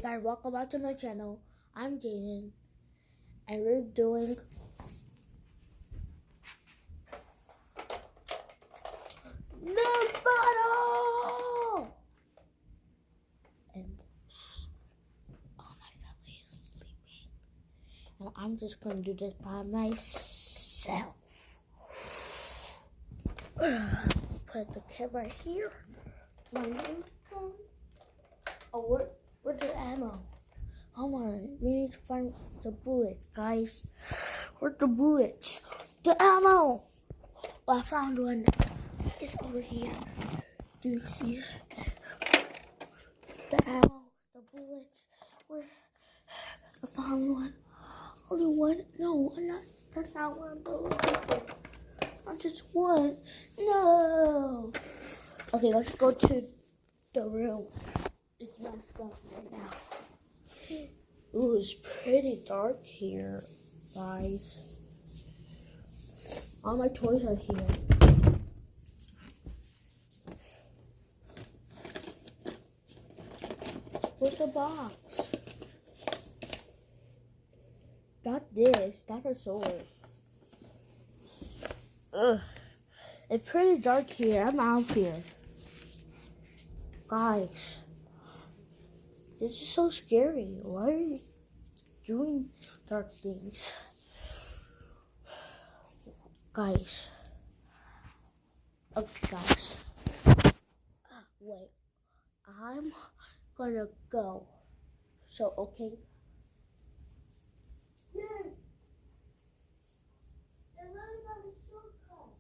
guys, welcome back to my channel. I'm Jaden, and we're doing Nerf battle. And all my family is sleeping, and I'm just gonna do this by myself. Put the camera here. My name comes. Oh, where's the ammo? Hold on, we need to find the bullets, guys. Where's the bullets? The ammo! Oh, I found one. It's over here. Do you see it? The ammo, the bullets. Where? I found one. Only one? No, that's not what I'm looking for. Not just one. No! Okay, let's go to the room. It's not stuff right now. Ooh, it's pretty dark here, guys. All my toys are here. Where's the box? Got this. That's a sword. Ugh. It's pretty dark here. I'm out here. Guys. This is so scary. Why are you doing dark things? Guys. Okay, guys. Wait. I'm gonna go. So, okay. Yay! They're running out of shortcut.